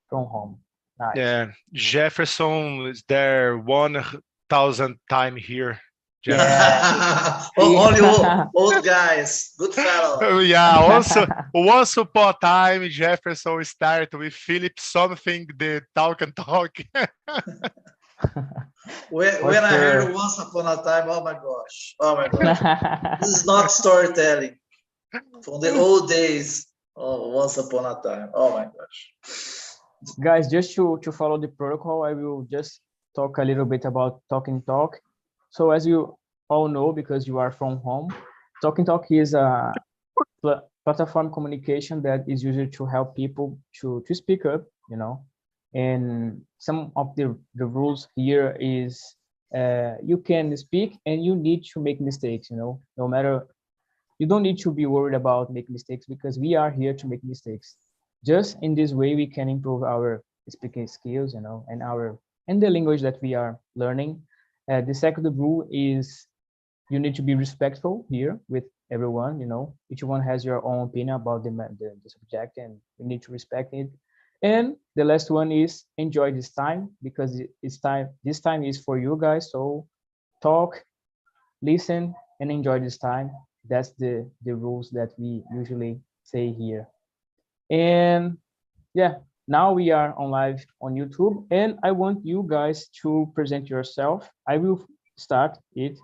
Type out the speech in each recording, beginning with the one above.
from home. Nice. Yeah, Jefferson is there 1,000 time here. Jefferson. Yeah. Only Yeah. old guys, good fellow. Yeah, also once upon a time, Jefferson started with Philip something the talk and talk. For When I heard sure. once upon a time, oh my gosh, this is not storytelling from the old days. Oh, once upon a time, oh my gosh. Guys, just to follow the protocol, I will just talk a little bit about Talking Talk. So as you all know, because you are from home, Talking Talk is a platform communication that is used to help people to speak up, you know. And some of the rules here is you can speak and you need to make mistakes, you know, no matter, you don't need to be worried about making mistakes because we are here to make mistakes. Just in this way, we can improve our speaking skills, you know, and the language that we are learning. The second rule is you need to be respectful here with everyone, you know. Each one has your own opinion about the subject and you need to respect it. And the last one is enjoy this time because it's time, this time is for you guys. So talk, listen, and enjoy this time. That's the rules that we usually say here. And yeah, now we are on live on YouTube and I want you guys to present yourself. I will start it.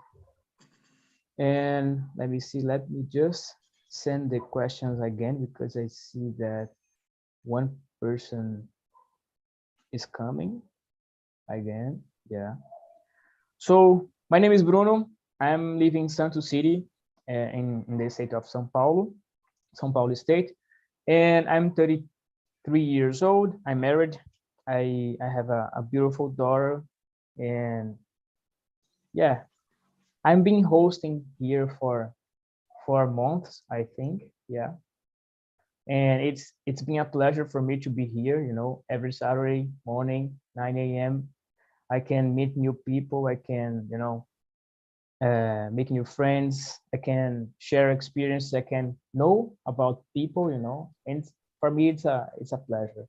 And let me see, let me just send the questions again because I see that one person is coming again. Yeah. So my name is Bruno. I'm living in Santos City in the state of São Paulo state. And I'm 33 years old. I'm married. I have a beautiful daughter. And yeah, I've been hosting here for 4 months, I think. Yeah. And it's been a pleasure for me to be here, you know, every Saturday morning, 9 a.m. I can meet new people. I can, you know, make new friends. I can share experiences. I can know about people, you know, and for me, it's a pleasure.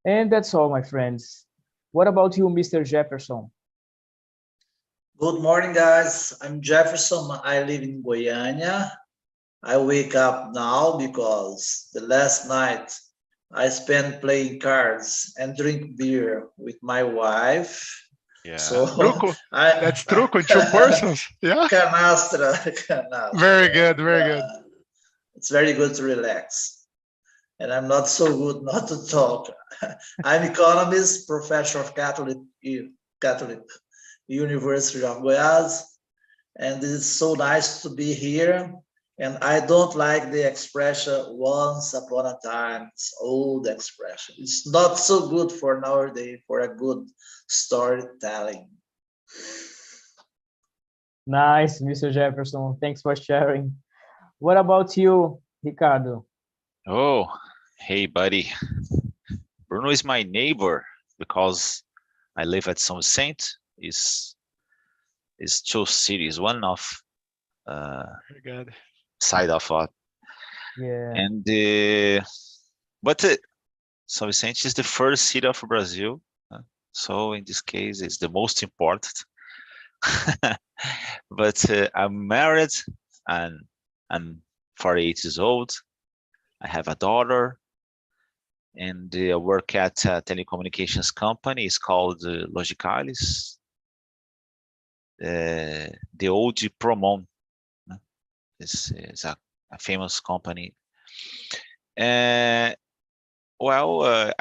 And that's all, my friends. What about you, Mr. Jefferson? Good morning, guys. I'm Jefferson. I live in Goiânia. I wake up now because the last night I spent playing cards and drink beer with my wife. Yeah, So truco. I That's truco in two persons. Yeah, canastra, canastra. very good, And, very good. it's very good to relax. And I'm not so good not to talk. I'm economist, professor of Catholic University of Goiás, and it's so nice to be here. And I don't like the expression once upon a time. It's old expression. It's not so good for nowadays for a good storytelling. Nice, Mr. Jefferson. Thanks for sharing. What about you, Ricardo? Oh, hey, buddy. Bruno is my neighbor because I live at São Vicente. Is two cities, one of Very good. side of Yeah. and but São Vicente is the first city of Brazil. So in this case, it's the most important. But I'm married and I'm 48 years old. I have a daughter and I work at a telecommunications company. It's called Logicalis, the old Promon. Is a famous company. I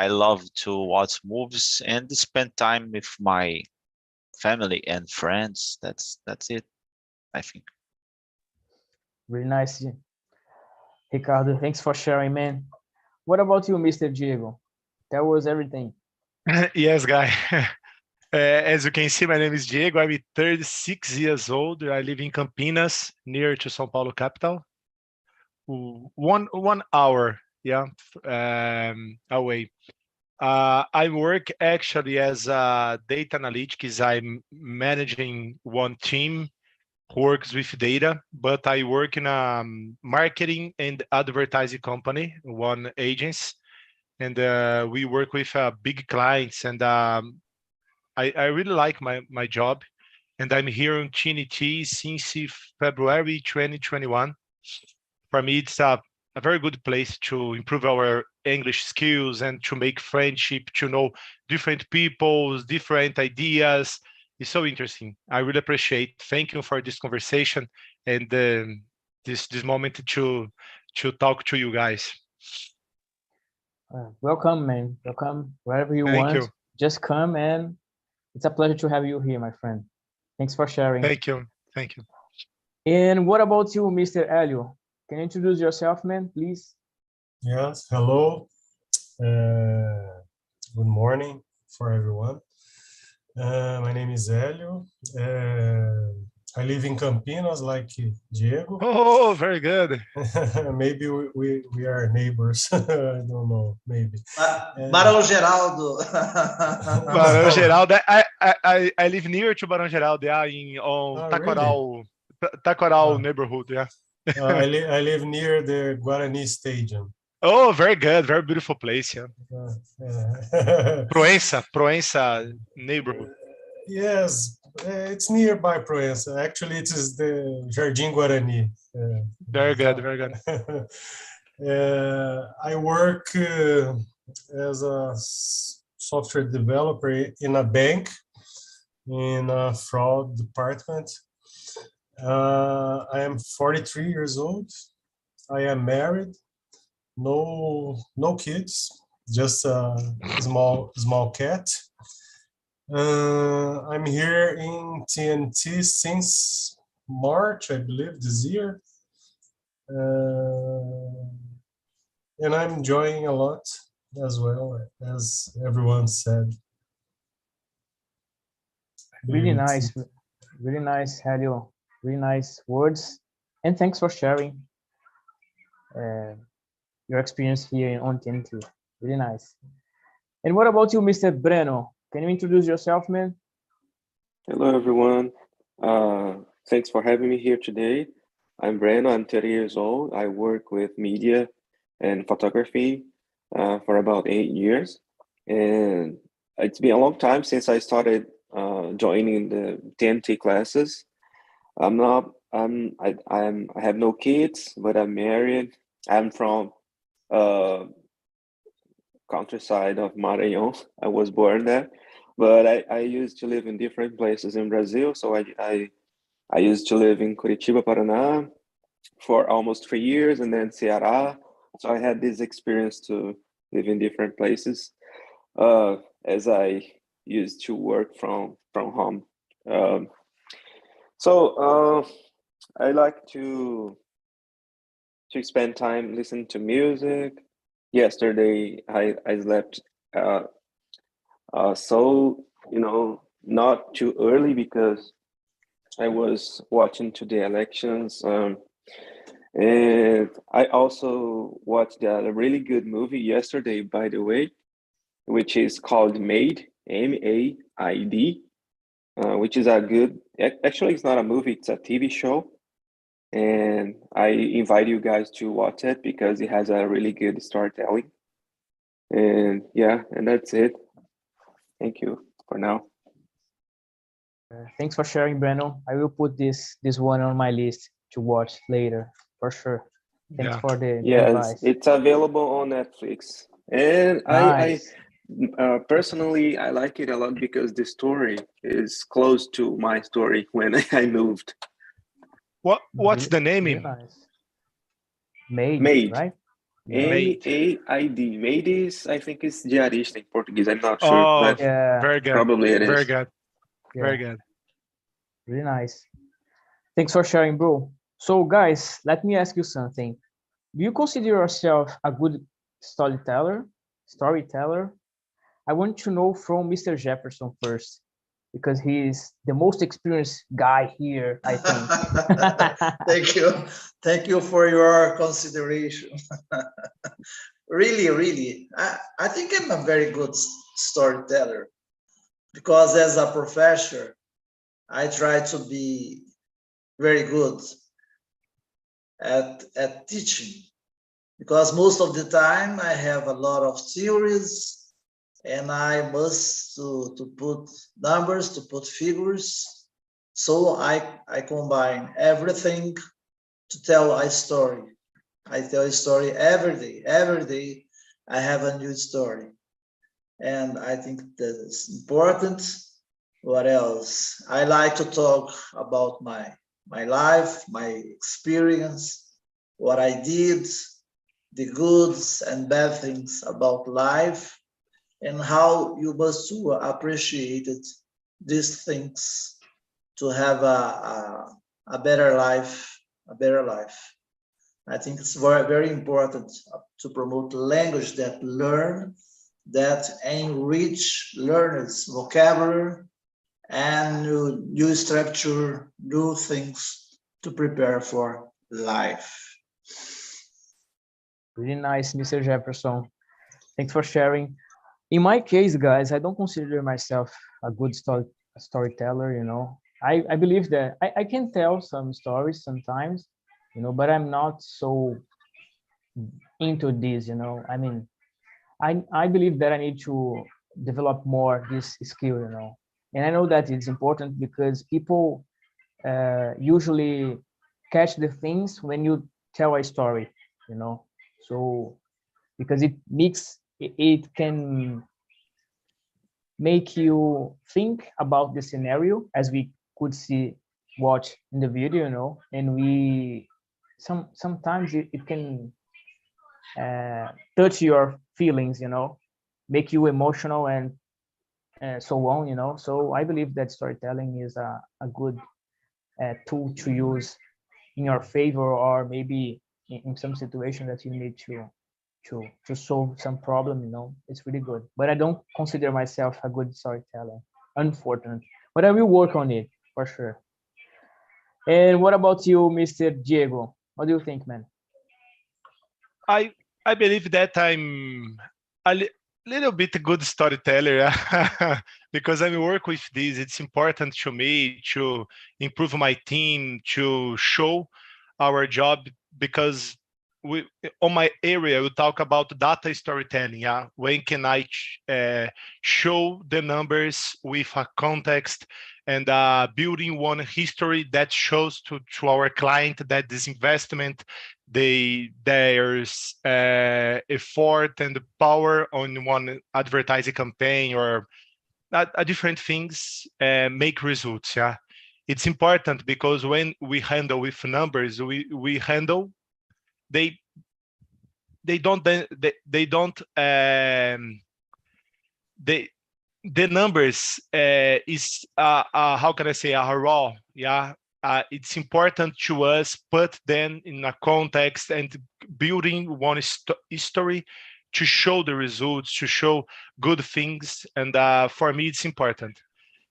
love to watch movies and spend time with my family and friends. That's it, I think. Really nice, Ricardo. Thanks for sharing, man. What about you, Mr. Diego? That was everything. Yes, guy. As you can see, my name is Diego. I'm 36 years old. I live in Campinas, near to São Paulo capital. 1 hour, yeah, away. I work actually as a data analytics. I'm managing one team who works with data, but I work in a marketing and advertising company, one agency. and we work with big clients, and I really like my job, and I'm here in TNT since February 2021. For me, it's a very good place to improve our English skills and to make friendship, to know different people's different ideas. It's so interesting. I really appreciate. Thank you for this conversation and this moment to talk to you guys. Welcome, man. Welcome wherever you Thank want. you. Just come, and it's a pleasure to have you here, my friend. Thanks for sharing. Thank you. Thank you. And what about you, Mr. Elio? Can you introduce yourself, man, please? Yes, hello. Good morning for everyone. My name is Hélio. I live in Campinas, like Diego. Oh, very good. Maybe we are neighbors. I don't know, maybe. Barão Geraldo. Barão Geraldo. I live near to Barão Geraldo, yeah, on Really? Taquaral neighborhood, yeah. I live near the Guarani Stadium. Oh, very good. Very beautiful place, yeah. Proença neighborhood. Yes, it's nearby Proença. Actually, it is the Jardim Guarani. Very good, very good. I work as a software developer in a bank, in a fraud department. I am 43 years old. I am married. No kids, just a small cat. I'm here in TNT since March, I believe, this year. And I'm enjoying a lot as well, as everyone said. Really nice, Helio. Really nice words. And thanks for sharing your experience here on TNT. Really nice. And what about you, Mr. Breno? Can you introduce yourself, man? Hello, everyone. Thanks for having me here today. I'm Breno. I'm 30 years old. I work with media and photography for about 8 years. And it's been a long time since I started joining the TNT classes. I have no kids, but I'm married. I'm from countryside of Maranhão. I was born there, but I used to live in different places in Brazil. So I used to live in Curitiba, Paraná for almost 3 years, and then Ceará. So I had this experience to live in different places as I used to work from home. I like to spend time listening to music. Yesterday I slept so not too early because I was watching to the elections, and I also watched a really good movie yesterday, by the way, which is called Made, M-A-I-D, which is a good. Actually, it's not a movie; it's a TV show. And I invite you guys to watch it because it has a really good storytelling. And yeah, and that's it. Thank you for now. Thanks for sharing, Breno. I will put this one on my list to watch later, for sure. Thanks for the advice. It's available on Netflix. And Nice. I personally, I like it a lot because the story is close to my story when I moved. What's the name? Nice. Made, right? M-A-I-D. Made is, I think, is diarista in Portuguese. I'm not sure. Oh, But very good. Probably it is. Very good. Yeah. Very good. Really nice. Thanks for sharing, bro. So, guys, let me ask you something. Do you consider yourself a good storyteller? I want to know from Mr. Jefferson first, because he's the most experienced guy here, I think. Thank you for your consideration. Really, I think I'm a very good storyteller because as a professor, I try to be very good at teaching. because most of the time I have a lot of theories and I must to put numbers, to put figures. So I combine everything to tell a story. I tell a story every day. Every day I have a new story. And I think that is important. What else? I like to talk about my life, my experience, what I did, the goods and bad things about life, and how you must appreciate these things to have a better life, a better life. I think it's very, very important to promote language that learn, that enrich learners' vocabulary and new structure, new things to prepare for life. Really nice, Mr. Jefferson. Thanks for sharing. In my case, guys, I don't consider myself a good storyteller, you know. I believe that I can tell some stories sometimes, you know, but I'm not so into this, you know. I mean, I believe that I need to develop more this skill, you know. And I know that it's important because people usually catch the things when you tell a story, you know. So because it can make you think about the scenario as we could watch in the video, you know, and sometimes it can touch your feelings, you know, make you emotional and so on, you know. So I believe that storytelling is a good tool to use in your favor, or maybe in some situation that you need to solve some problem, you know. It's really good, but I don't consider myself a good storyteller, unfortunately, but I will work on it for sure. And what about you, Mr. Diego? What do you think, man? I believe that I'm a little bit good storyteller because I work with this. It's important to me to improve my team, to show our job, because we on my area we talk about data storytelling. Yeah, when can I show the numbers with a context and building one history that shows to our client that this investment, there's effort and power on one advertising campaign or different things make results. Yeah, it's important because when we handle with numbers, we handle they don't they the numbers is how can I say raw. Yeah, it's important to us put them in a context and building one history to show the results, to show good things, and for me it's important.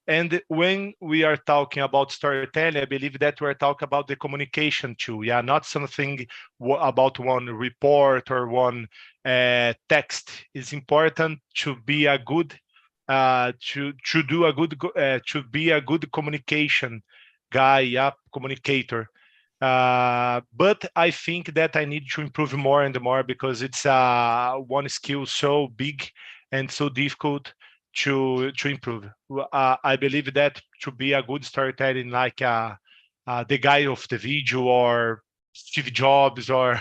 And when we are talking about storytelling, I believe that we're talking about the communication too. Yeah, not something about one report or one text. It's important to be a good to do a good to be a good communication guy, yeah, communicator. But I think that I need to improve more and more because it's one skill so big and so difficult to improve. I believe that to be a good storytelling, like the guy of the video or Steve Jobs or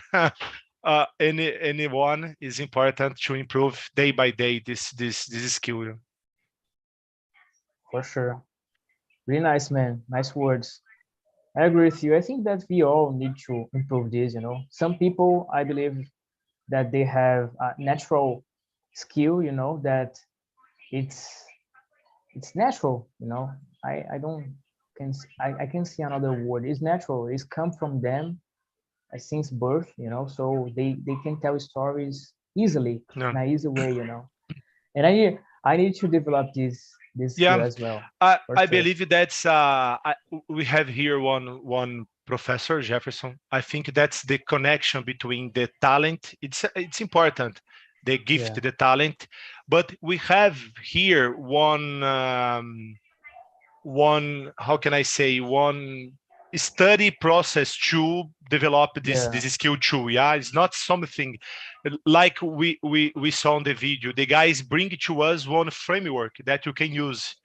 anyone, is important to improve day by day this skill. For sure. Really nice, man. Nice words. I agree with you. I think that we all need to improve this, you know. Some people, I believe that they have a natural skill, you know, that it's natural, you know. I don't I can see another word. It's natural. It's come from them since birth, you know. So they can tell stories easily, No. in an easy way, you know. And I need to develop this skill Yeah, as well. I sure. believe that's we have here one professor Jefferson. I think that's the connection between the talent. It's important, the gift, Yeah. the talent, but we have here one how can I say, one study process to develop this Yeah. skill too. Yeah, it's not something like we saw in the video. The guys bring to us one framework that you can use.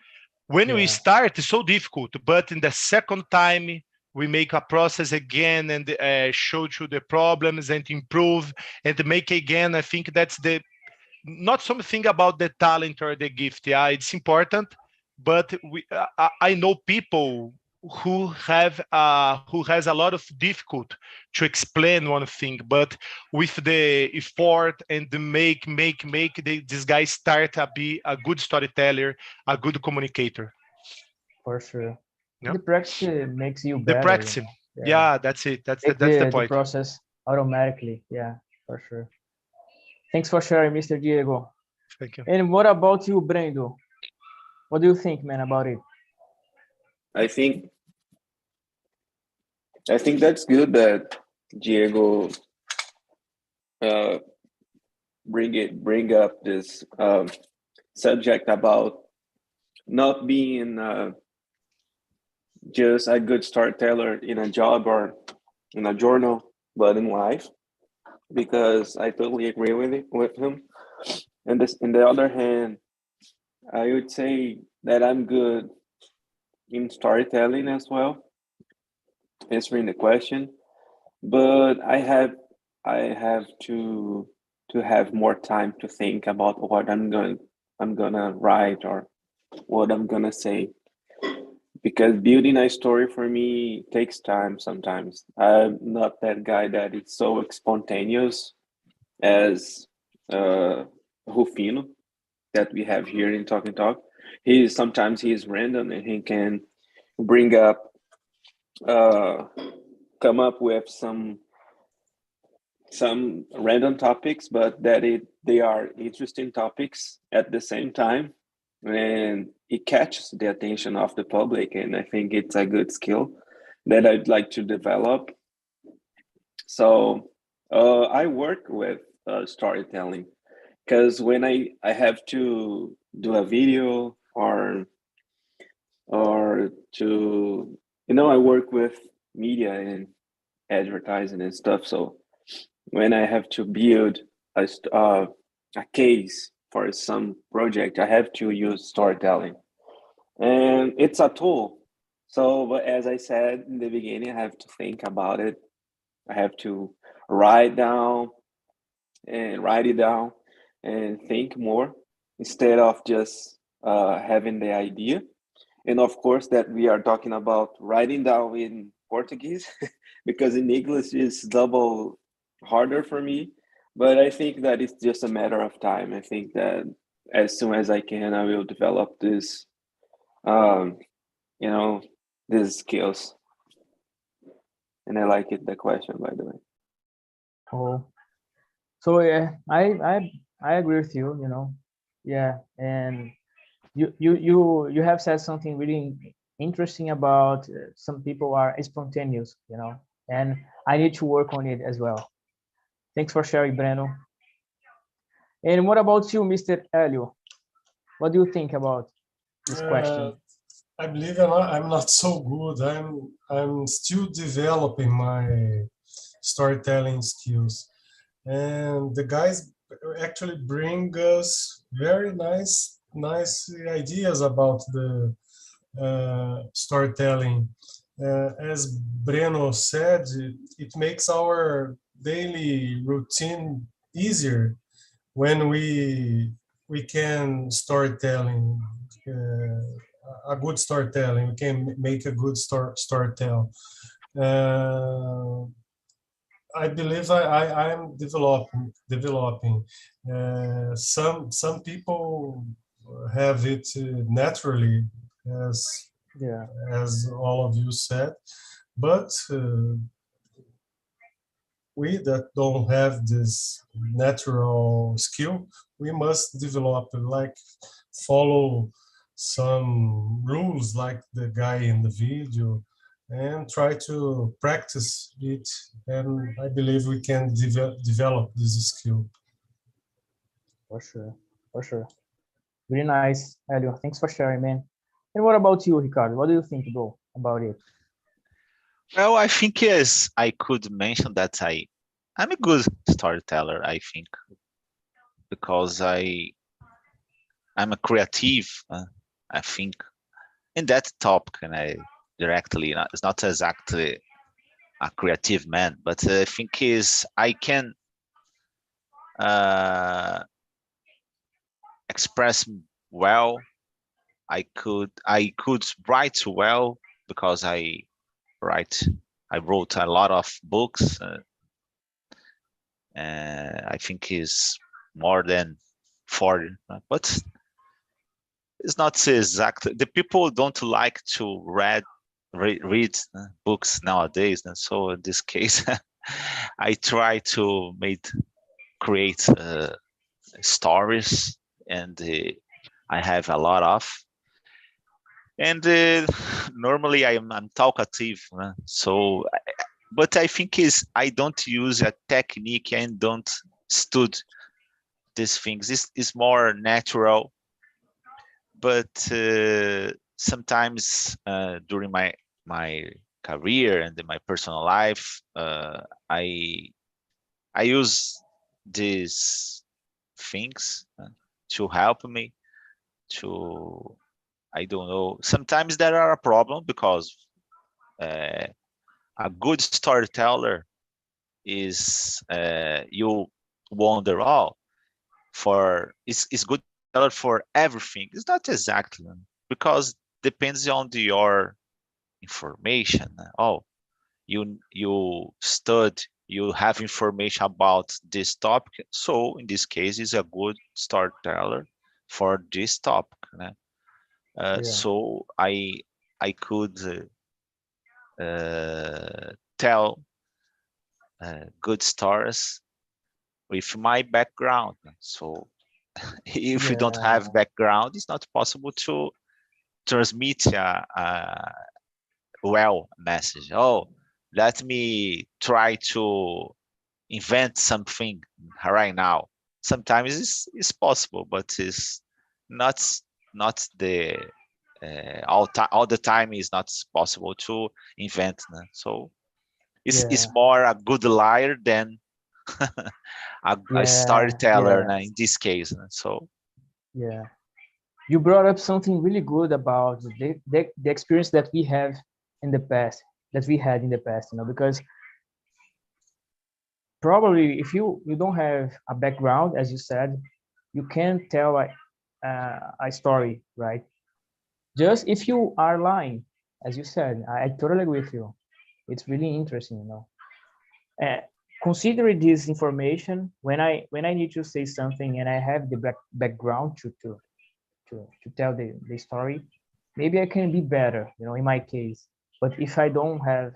When we Yeah. start, it's so difficult, but in the second time we make a process again and show you the problems and improve and make again. I think that's the not something about the talent or the gift. Yeah, it's important, but I know people who has a lot of difficult to explain one thing, but with the effort and the this guy start to be a good storyteller, a good communicator. For sure. Yeah. The practice makes you The better, practice. you know. Yeah, that's it. That's Make the the point. process automatically. Yeah, for sure. Thanks for sharing, Mr. Diego. Thank you. And what about you, Brendo? What do you think, man, about it? I think that's good that Diego bring up this subject about not being just a good storyteller in a job or in a journal, but in life, because I totally agree with him. And this, on the other hand, I would say that I'm good in storytelling as well, answering the question, but I have to have more time to think about what I'm gonna write or what I'm gonna say, because building a story for me takes time sometimes. I'm not that guy that is so spontaneous as Rufino that we have here in Talk and Talk. Sometimes he's random and he can bring up come up with some random topics, but they are interesting topics at the same time, and it catches the attention of the public. And I think it's a good skill that I'd like to develop. So I work with storytelling, because when I have to do a video or to, I work with media and advertising and stuff. So when I have to build a case for some project, I have to use storytelling, and it's a tool. So, but as I said in the beginning, I have to think about it. I have to write it down and think more instead of just having the idea. And of course, that we are talking about writing down in Portuguese, because in English it's double harder for me. But I think that it's just a matter of time. I think that as soon as I can, I will develop this, um, these skills. And I like the question, by the way. Oh, so yeah, I agree with you. You know, yeah, and you have said something really interesting about some people are spontaneous. You know, and I need to work on it as well. Thanks for sharing, Breno. And what about you, Mr. Elio? What do you think about this question? I believe I'm not so good. I'm still developing my storytelling skills, and the guys actually bring us very nice ideas about the storytelling. As Breno said, it makes our daily routine easier when we can storytelling. A good storytelling. We can make a good storytell. I believe I'm developing. Some people have it naturally, as Yeah, all of you said, but we that don't have this natural skill, we must develop, like follow some rules like the guy in the video, and try to practice it, and I believe we can develop this skill. for sure, for sure. Really nice, Elio. Thanks for sharing, man. And what about you, Ricardo? What do you think, bro, about it? Well, I think yes, I could mention that I'm a good storyteller, I think, because I'm a creative, I think, in that topic, and I directly, it's not exactly a creative man, but I think is I can express well. I could write well because I wrote a lot of books. I think is more than 40, but it's not exact. The people don't like to read books nowadays, and so in this case, I try to create stories, and I have a lot of. And normally I'm talkative, so but I think is I don't use a technique and don't stud these things. This is more natural, but sometimes during my career and in my personal life, I use these things to help me to, I don't know. Sometimes there are a problem because a good storyteller is you wonder, oh, for it's good teller for everything. It's not exactly, because depends on your information. Oh, you stud, you have information about this topic, so in this case is a good storyteller for this topic. Yeah. So I could tell good stories with my background. So if you don't Yeah. have background, it's not possible to transmit a well message. Oh, let me try to invent something right now. Sometimes it's possible, but it's not not the all the time is not possible to invent. So it's Yeah. more a good liar than a Yeah. storyteller Yeah. in this case. So Yeah. You brought up something really good about the experience that we have in the past, that we had in the past, because probably if you don't have a background, as you said, you can't tell a story, right? Just if you are lying, as you said, I totally agree with you. It's really interesting. Uh, Considering this information, when I need to say something and I have the background to tell the story, maybe I can be better, in my case. But if I don't have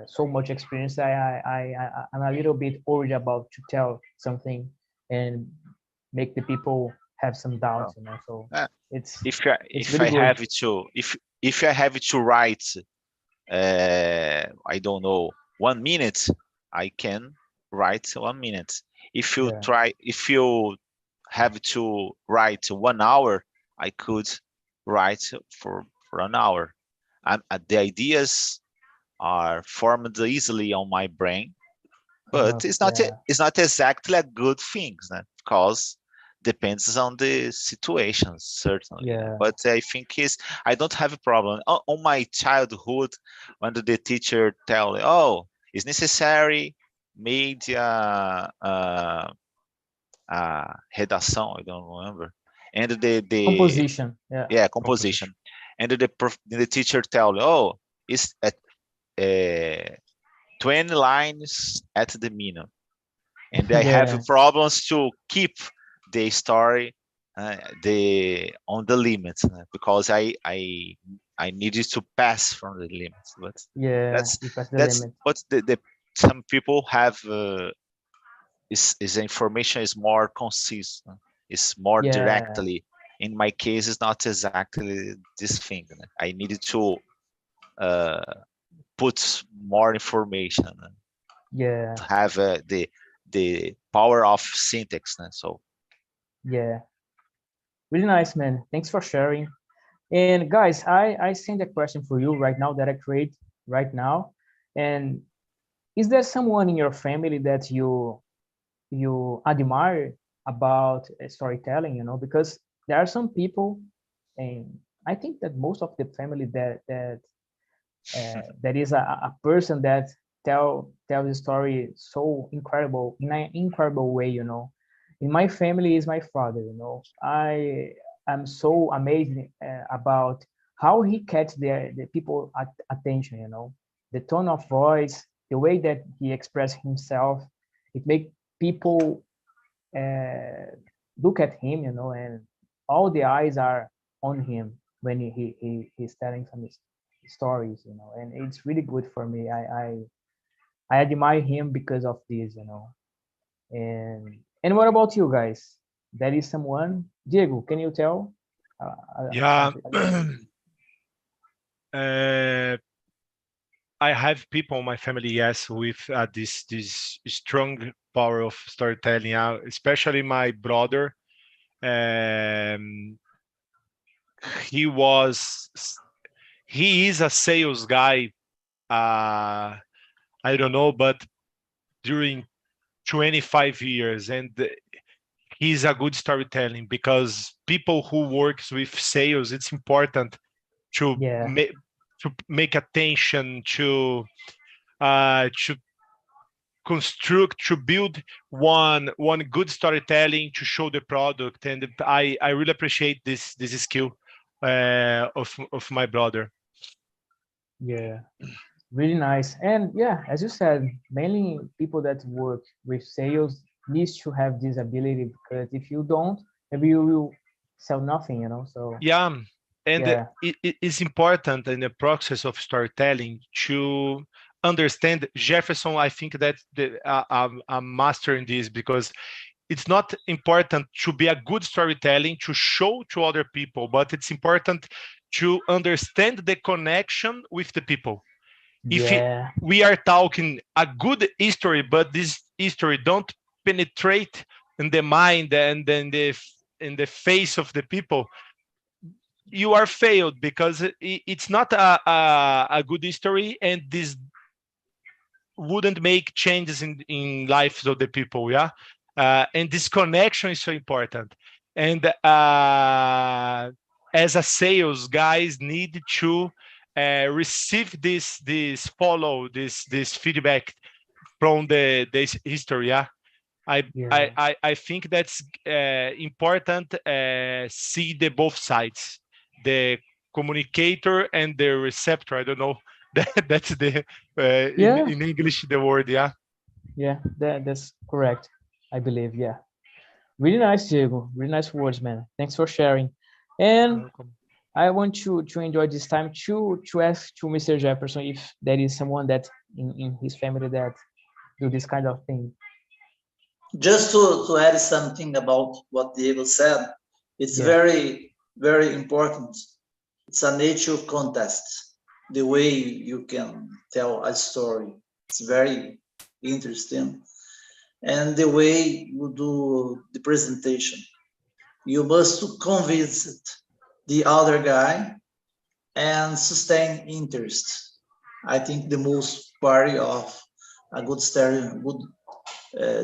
so much experience, I'm a little bit worried about to tell something and make the people have some doubts, So uh, it's if I, it's if really I good. have to if I have to write, I don't know, 1 minute, I can write 1 minute. Yeah. If you have to write 1 hour, I could write for an hour. The ideas are formed easily on my brain, but Yeah. it's not exactly a good thing, because depends on the situation, certainly. Yeah. But I think I don't have a problem on my childhood when the teacher tell me, oh, it's necessary made redação, I don't remember, and the Composition. Yeah. yeah, Composition. composition, and the teacher tell me, oh, it's at 20 lines at the minimum, and I have Yeah. problems to keep the story on the limit, because I needed to pass from the limits. But Yeah. that's You pass the that's limit. what the some people have is information is more concise, it's more Yeah. directly. In my case, it's not exactly this thing. I needed to uh, put more information, Yeah. have the power of syntax. So Yeah. Really nice, man. Thanks for sharing. And guys, I send a question for you right now that I create. right now. And is there someone in your family that you admire about storytelling? You know, because there are some people, and I think that most of the family that is a person that tells the story so incredible in an incredible way. You know, in my family is my father. You know, I am so amazed about how he catch the people attention. You know, the tone of voice, the way that he expressed himself, it make people look at him. You know, and all the eyes are on him when he's telling some stories. You know, and it's really good for me. I admire him because of this. You know, and what about you guys? There is someone, Diego, can you tell? Yeah. I have people in my family, yes, with this strong power of storytelling. Especially my brother. He is a sales guy. I don't know, but during 25 years, and he's a good storytelling, because people who works with sales, it's important to Yeah, make attention to construct, to build one good storytelling to show the product. And I really appreciate this skill of my brother. yeah, really nice. And yeah, as you said, mainly people that work with sales needs to have this ability, because if you don't, maybe you will sell nothing. You know, so Yeah, and yeah, it is important in the process of storytelling to understand. Jefferson, I think that I'm mastering this, because it's not important to be a good storytelling to show to other people, but it's important to understand the connection with the people. If yeah, we are talking a good history, but this history don't penetrate in the mind and then in the face of the people, you are failed, because it's not a good history, and this wouldn't make changes in lives of the people. Yeah. And this connection is so important. And as a sales guys need to receive this follow this feedback from this history. Yeah. yeah, I think that's important. See the both sides, the communicator and the receptor. I don't know. That's the yeah, in English the word. Yeah. yeah. That's correct, I believe. Yeah, really nice, Diego. Really nice words, man. Thanks for sharing. And Welcome. I want to enjoy this time to ask to Mr. Jefferson if there is someone that in his family that do this kind of thing. Just to add something about what Diego said, it's Yeah, very, very important. It's a nature contest. The way you can tell a story, it's very interesting. And the way you do the presentation, you must convince the other guy and sustain interest. I think the most part of a good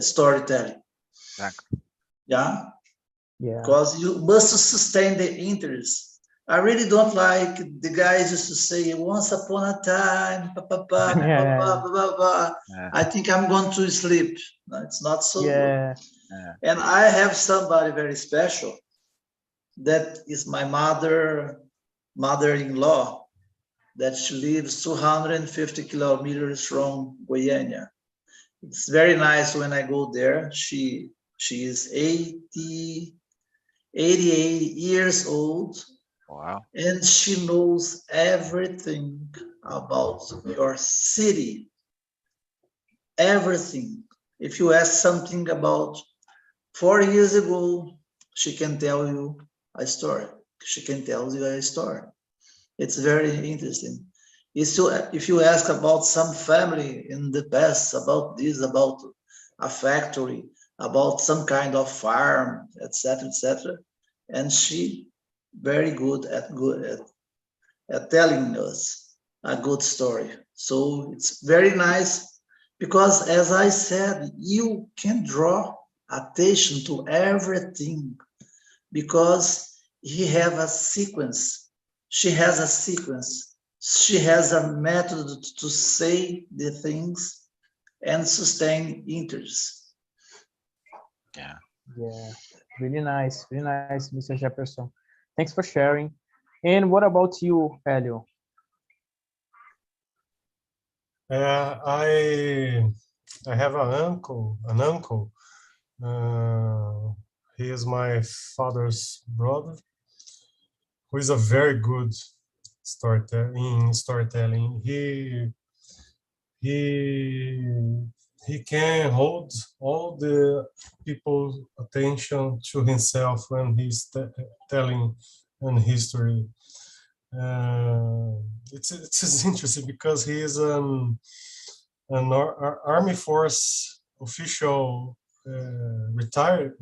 storytelling. Exactly. Yeah, yeah, because you must sustain the interest. I really don't like the guys used to say once upon a time, pa, pa, pa, pa, pa, yeah, pa, pa, pa. Yeah. I think I'm going to sleep. No, it's not so good. yeah, Yeah. And I have somebody very special. That is my mother-in-law, that she lives 250 kilometers from Goiânia. It's very nice when I go there. She is 88 years old, Wow. and she knows everything about your city. Everything. If you ask something about 4 years ago, she can tell you a story. She can tell you a story. It's very interesting. If you ask about some family in the past, about this, about a factory, about some kind of farm, etc., and she very good at telling us. a good story. So it's very nice because, as I said, you can draw attention to everything because he have a sequence. She has a sequence. She has a method to say the things and sustain interest. Yeah. Yeah, really nice, Mr. Jefferson. Thanks for sharing. And what about you, Elio? I have an uncle. He is my father's brother, who is a very good storytelling. He can hold all the people's attention to himself when he's telling an history. It's interesting because he is an army force official, retired,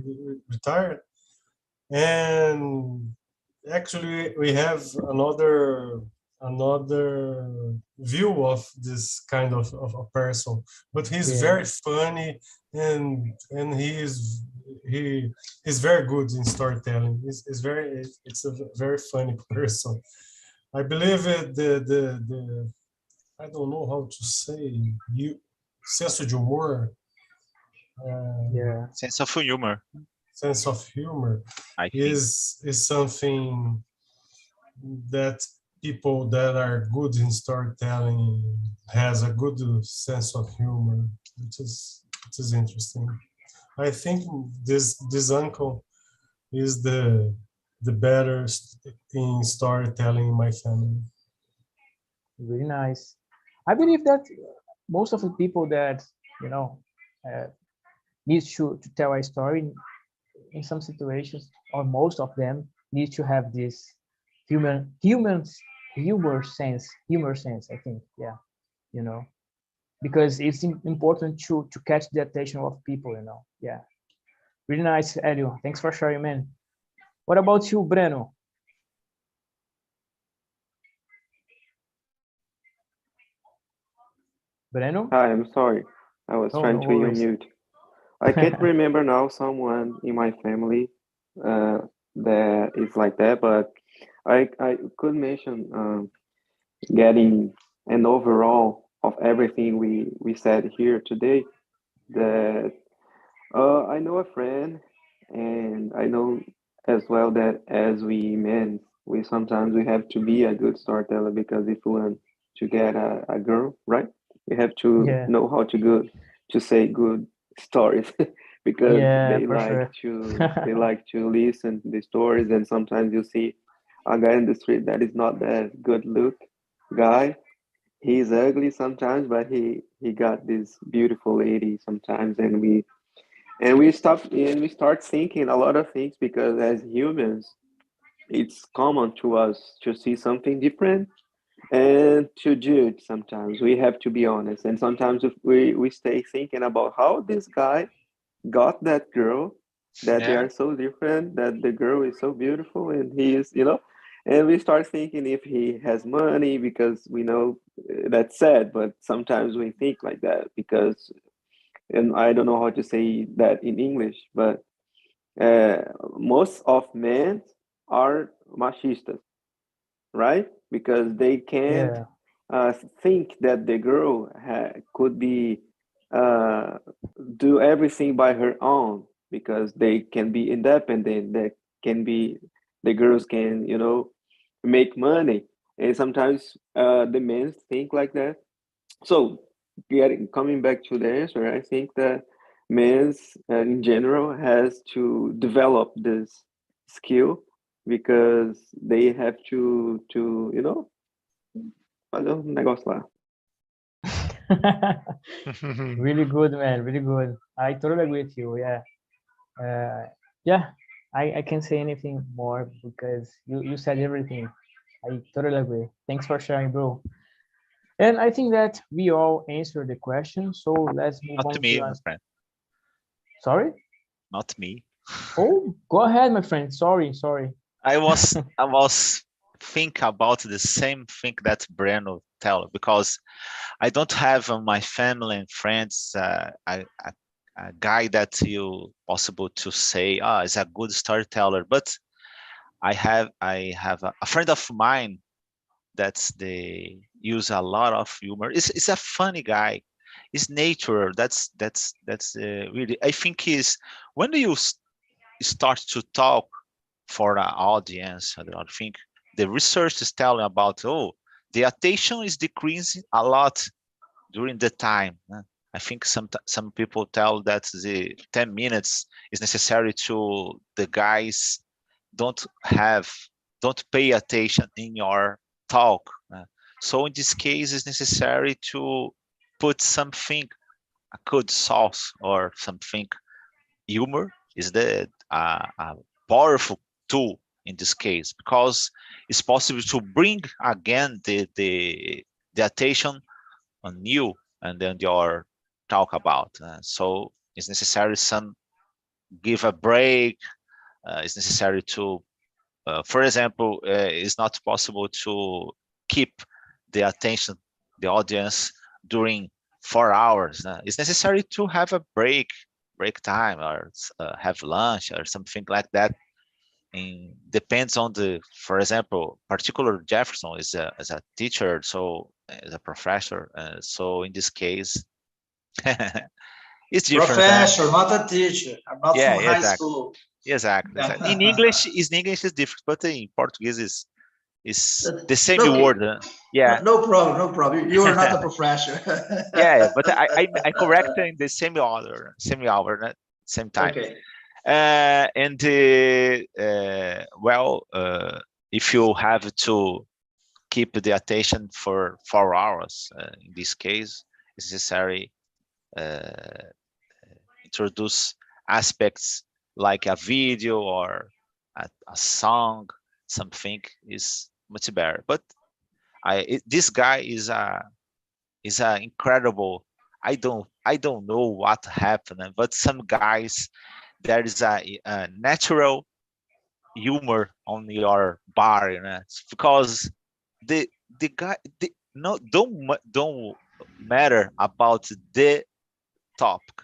and actually we have another view of this kind of a person, but he's very funny, and he's very good in storytelling. It's a very funny person. I believe the I don't know how to say, sense de humor. Sense of humor. Sense of humor I think. is something that people that are good in storytelling has a good sense of humor. It is interesting. I think this uncle is the better in storytelling in my family. Really nice. I believe that most of the people that needs to tell a story in some situations, or most of them, need to have this humor sense. I think, because it's important to catch the attention of people. Yeah, really nice, Elio. Thanks for sharing, man. What about you, Breno? Breno? Hi, I'm sorry. I was trying to unmute. I can't remember now someone in my family that is like that, but I could mention getting an overall of everything we said here today. That I know a friend, and I know as well that as we men, we sometimes we have to be a good storyteller, because if we want to get a girl, right, we have to know how to say good stories because they like to listen to the stories, and sometimes you see a guy in the street that is not that good look guy. He's ugly sometimes, but he got this beautiful lady sometimes, and we start thinking a lot of things, because as humans, it's common to us to see something different and to judge. Sometimes we have to be honest, and sometimes if we stay thinking about how this guy got that girl, that they are so different, that the girl is so beautiful and he is, and we start thinking if he has money, because we know that's sad, but sometimes we think like that because, and I don't know how to say that in English, but most of men are machistas, right? Because they can't think that the girl could be do everything by her own, because they can be independent. They can be the girls can make money, and sometimes the men think like that. So coming back to the answer, I think that men's in general has to develop this skill, because they have to fazer negócio lá. Really good, man. Really good. I totally agree with you. Yeah. I can't say anything more because you said everything. I totally agree. Thanks for sharing, bro. And I think that we all answered the question. So let's move on to me, to my friend. Sorry? Not me. Oh, go ahead, my friend. Sorry. I was think about the same thing that Breno storyteller because I don't have my family and friends a guy that you possible to say, is a good storyteller. But I have a friend of mine that's they use a lot of humor. It's a funny guy. It's nature. That's really. I think is when you start to talk for the audience. I don't think the research is telling about the attention is decreasing a lot during the time. I think some people tell that the 10 minutes is necessary to the guys don't pay attention in your talk. So in this case, it's necessary to put something, a good sauce or something. Humor is a powerful tool in this case because it's possible to bring again the attention on you and then your talk about. So it's necessary some give a break. It's necessary to, for example, it's not possible to keep the attention, the audience during 4 hours. It's necessary to have a break time or have lunch or something like that. And depends on the, for example, particular Jefferson is a teacher, so as a professor. So in this case, it's different. Professor, not a teacher. I'm not Yeah, from high exactly. school. Exactly. In English is different, but in Portuguese is the same Okay. word. Yeah. No problem, no problem. You are not a professor. Yeah, but I correct in the same order, same time. Okay. And if you have to keep the attention for 4 hours, in this case, it's necessary introduce aspects like a video or a song, something is much better. But this guy is a incredible. I don't know what happened, but some guys there is a natural humor on your bar, it's because the guy no don't matter about the topic.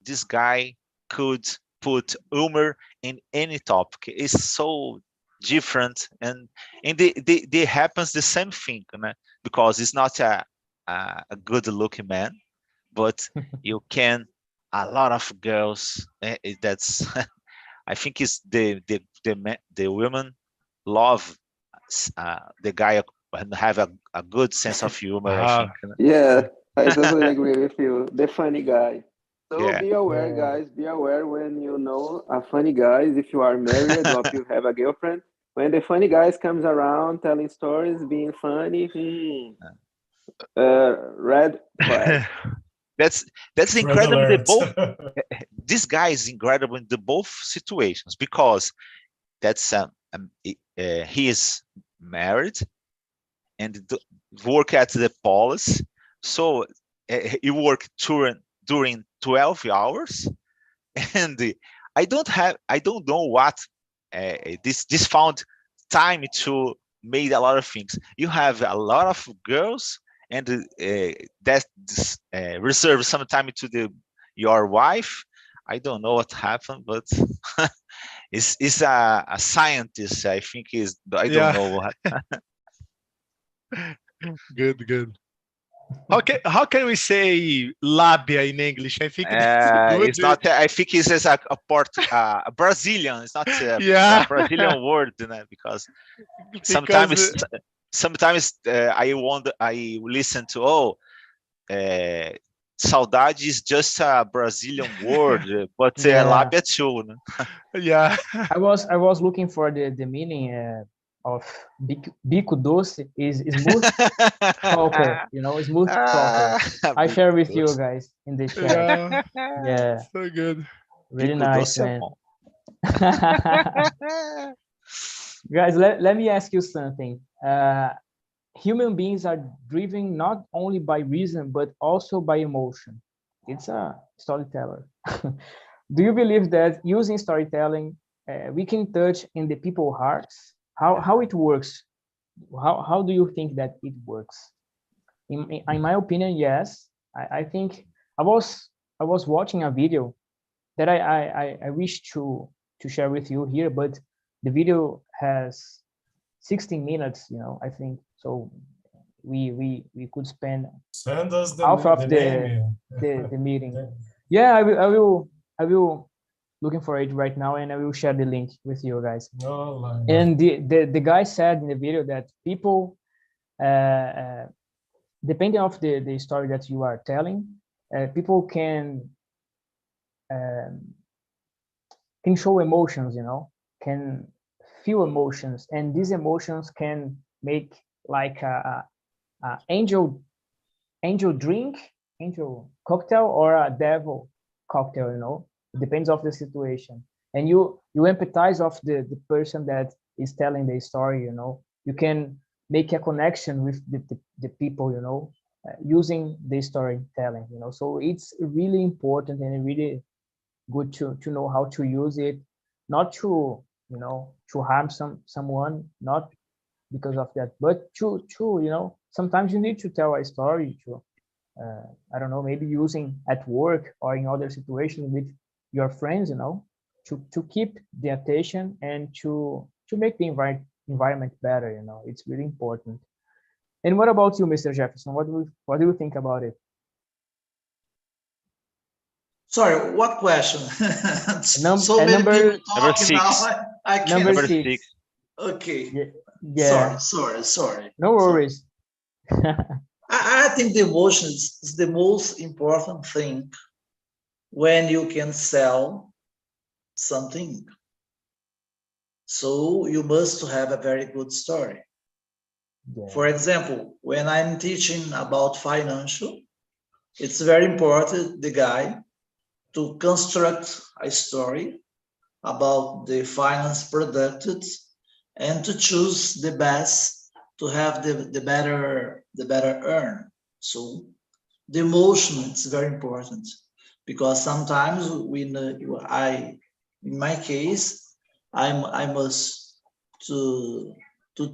This guy could put humor in any topic. It's so different, and they happens the same thing, because it's not a good looking man, but you can a lot of girls. That's I think it's the women love the guy and have a good sense of humor. I think. Yeah, I totally agree with you. The funny guy. So Yeah. be aware, guys. Be aware when you know a funny guys. If you are married or if you have a girlfriend, when the funny guys comes around telling stories, being funny, red flag. That's Red incredible. They alert. both this guy is incredible in the both situations because that's he is married and work at the police, so he work during 12 hours, and I don't know what this found time to make a lot of things. You have a lot of girls, and that reserve some time to your wife. I don't know what happened, but it's a scientist. I think is I don't know what. Good. How can we say labia in English? I think that's good. It's not. I think it's as a Brazilian. It's not a Brazilian word, because sometimes I listen to saudade is just a Brazilian word, but labia too. Yeah. I was looking for the meaning of bico doce is smooth talker, smooth talker. I share with you guys in the chat. Yeah. So good. Really Bico nice, doce man. Guys, let me ask you something. Human beings are driven not only by reason, but also by emotion. It's a storyteller. Do you believe that using storytelling, we can touch in the people's hearts? How it works? How do you think that it works? in my opinion, yes. I think I was watching a video that I wish to share with you here, but the video has 16 minutes, I think. So we could spend Send us half of the the name. the meeting. Yeah, I will looking for it right now, and I will share the link with you guys. Oh, And the guy said in the video that people, depending of the story that you are telling, people can show emotions, can feel emotions, and these emotions can make like a angel drink, angel cocktail, or a devil cocktail. It depends of the situation, and you empathize of the person that is telling the story. You can make a connection with the people, using the storytelling. So it's really important and really good to know how to use it, not to to harm someone, not because of that, but to sometimes you need to tell a story to I don't know, maybe using at work or in other situations with your friends, to keep the attention and to make the environment better. It's really important. And what about you, Mr. Jefferson? What do you think about it? Sorry, what question? So many number people talking now. six. I can't. Number Number 6. 6. Okay. Yeah. Sorry. No worries. I think the emotion is the most important thing when you can sell something. So you must have a very good story. Yeah. For example, when I'm teaching about financial, it's very important the guy to construct a story about the finance products and to choose the best to have the better earn. So the emotion is very important, because sometimes in my case, I must to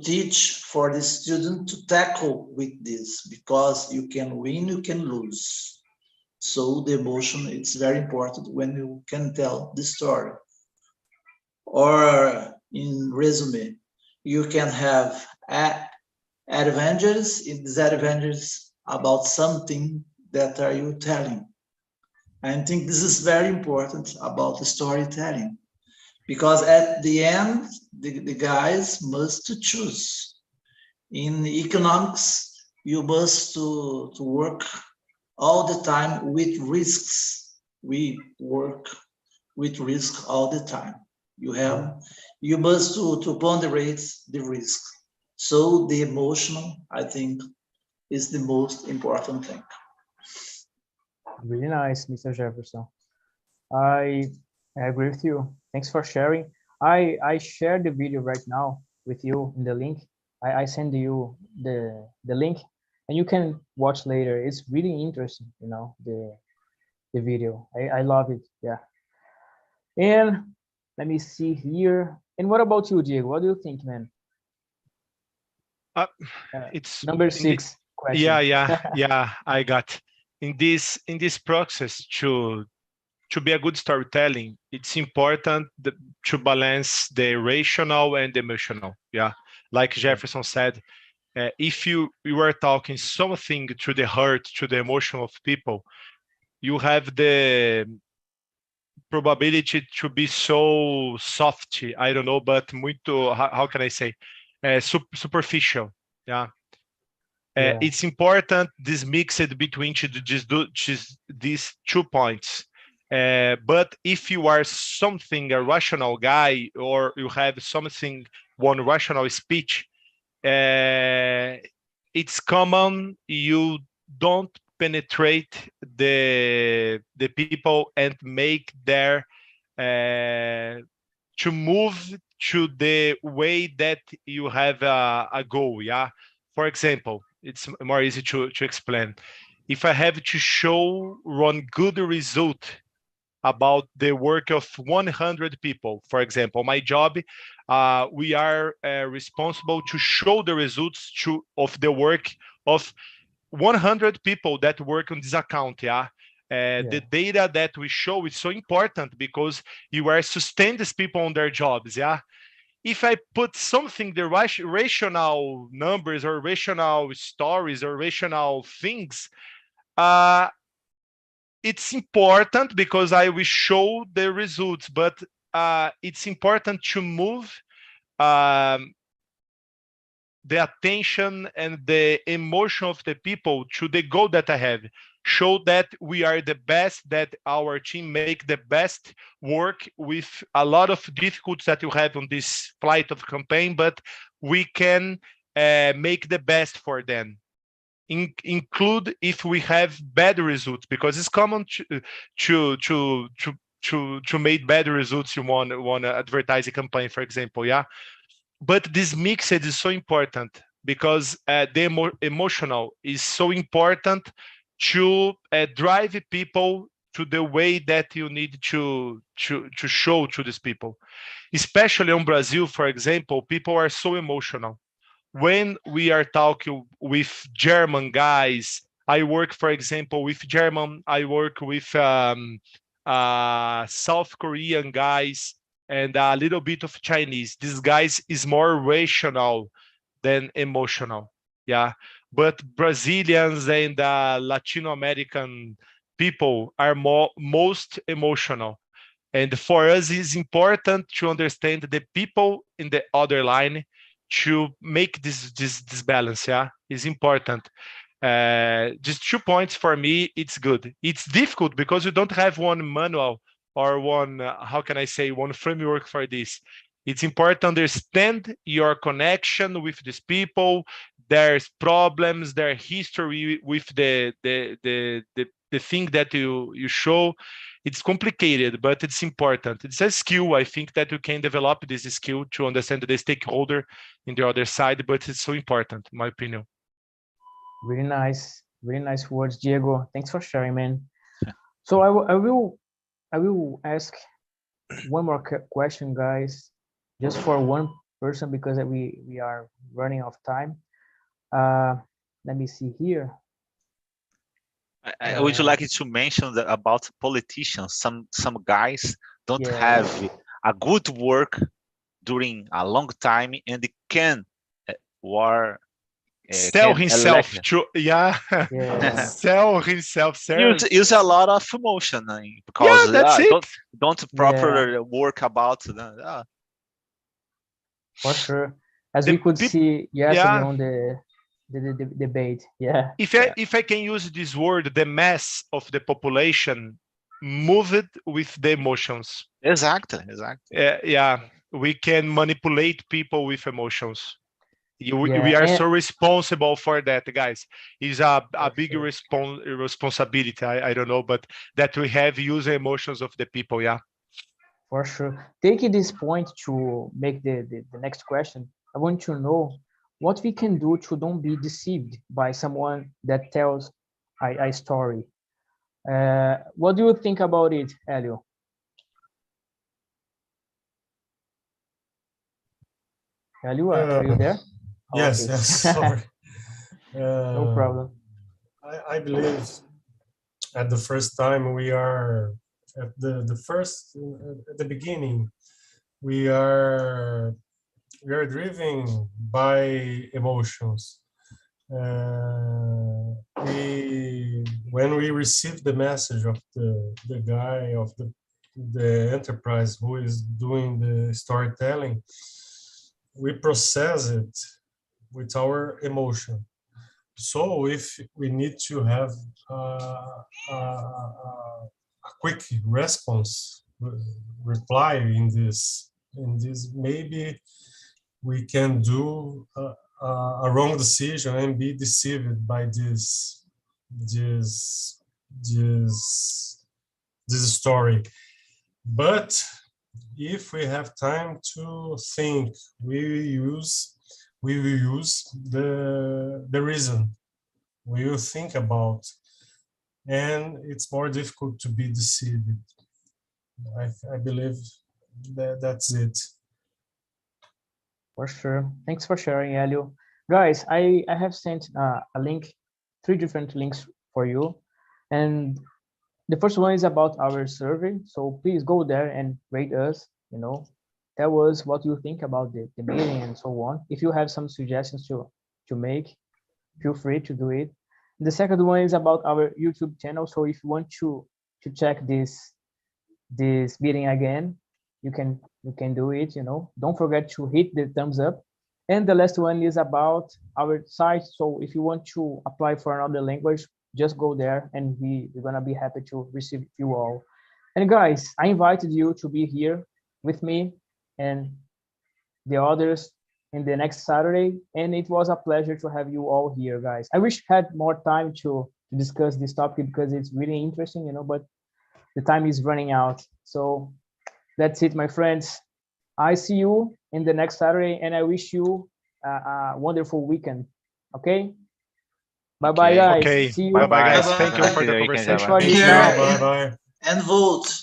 teach for the student to tackle with this, because you can win, you can lose. So the emotion, it's very important when you can tell the story. Or in resume, you can have adventures in disadventures about something that are you telling. I think this is very important about the storytelling, because at the end, the guys must choose. In economics, you must to work all the time with risks. We work with risk all the time. You must to ponderate the risk. So the emotional, I think, is the most important thing. Really nice, Mr. Jefferson. I agree with you. Thanks for sharing. I shared the video right now with you in the link. I send you the link, and you can watch later. It's really interesting, the video. I love it. Yeah. And let me see here. And what about you, Diego? What do you think, man? It's number 6 question. yeah, I got in this process to be a good storytelling. It's important to balance the rational and emotional. Yeah, like Jefferson said, if you are talking something to the heart, to the emotion of people, you have the probability to be so soft, I don't know, but muito, how can I say, superficial. Yeah. It's important this mixed between these 2 points. But if you are something a rational guy, or you have something one rational speech, it's common you don't penetrate the people and make their to move to the way that you have a goal. Yeah. For example, it's more easy to explain. If I have to show one good result about the work of 100 people, for example, my job, we are responsible to show the results of the work of 100 people that work on this account. Yeah. The data that we show is so important because you are sustain these people on their jobs. Yeah. If I put something, the rational numbers or rational stories or rational things, it's important because I will show the results, but it's important to move the attention and the emotion of the people to the goal that I have. Show that we are the best, that our team make the best work with a lot of difficulties that you have on this flight of campaign, but we can make the best for them. Include if we have bad results, because it's common to make bad results. You want to advertise a campaign, for example, yeah. But this mix is so important because the emotional is so important to drive people to the way that you need to show to these people. Especially in Brazil, for example, people are so emotional. When we are talking with German guys, I work, for example, with German, I work with South Korean guys, and a little bit of Chinese. These guys is more rational than emotional. Yeah. But Brazilians and Latino American people are most emotional. And for us, it's important to understand the people in the other line to make this balance. Yeah, it's important. Just 2 points for me. It's good. It's difficult because you don't have one manual or one, how can I say, one framework for this. It's important to understand your connection with these people, their problems, their history with the thing that you show. It's complicated, but it's important. It's a skill. I think that you can develop this skill to understand the stakeholder in the other side, but it's so important, in my opinion. Really nice words, Diego. Thanks for sharing, man. So I will ask one more question, guys, just for one person because we are running out of time. Let me see here. I would like to mention about politicians. Some guys don't have a good work during a long time, and they can sell himself to sell himself. Use a lot of emotion because don't properly work about for sure, as we could see yesterday on the debate. If I can use this word, the mass of the population moved with the emotions. Exactly. We can manipulate people with emotions. We are so responsible for that, guys. It's a big responsibility. I don't know, but that we have user emotions of the people. Yeah, for sure. Taking this point to make the next question, I want to know what we can do to don't be deceived by someone that tells a story. What do you think about it, Elio? Elio, are you there? Yes, okay. yes, sorry. No problem. I believe at the first time we are at the beginning, we are driven by emotions. When we receive the message of the guy of the enterprise who is doing the storytelling, we process it with our emotion. So if we need to have a quick response, reply in this, maybe we can do a wrong decision and be deceived by this story. But if we have time to think, we will use the reason. We will think about, and it's more difficult to be deceived. I believe that's it. For sure. Thanks for sharing, Elio. Guys, I have sent a link 3 different links for you. And the first one is about our survey. So please go there and rate us, tell us what you think about the mailing and so on. If you have some suggestions to make, feel free to do it. The second one is about our YouTube channel. So if you want to check this meeting again, you can do it, Don't forget to hit the thumbs up. And the last one is about our site. So if you want to apply for another language, just go there and we're gonna be happy to receive you all. And guys, I invited you to be here with me and the others in the next Saturday, and it was a pleasure to have you all here, guys. I wish I had more time to discuss this topic because it's really interesting, but the time is running out. So that's it, my friends. I see you in the next Saturday, and I wish you a wonderful weekend. Okay? Bye-bye, guys. Okay. See you. Bye-bye, guys. Bye-bye. Thank you for the Happy weekend, conversation. Thanks for Take this care now. Bye bye. and vote.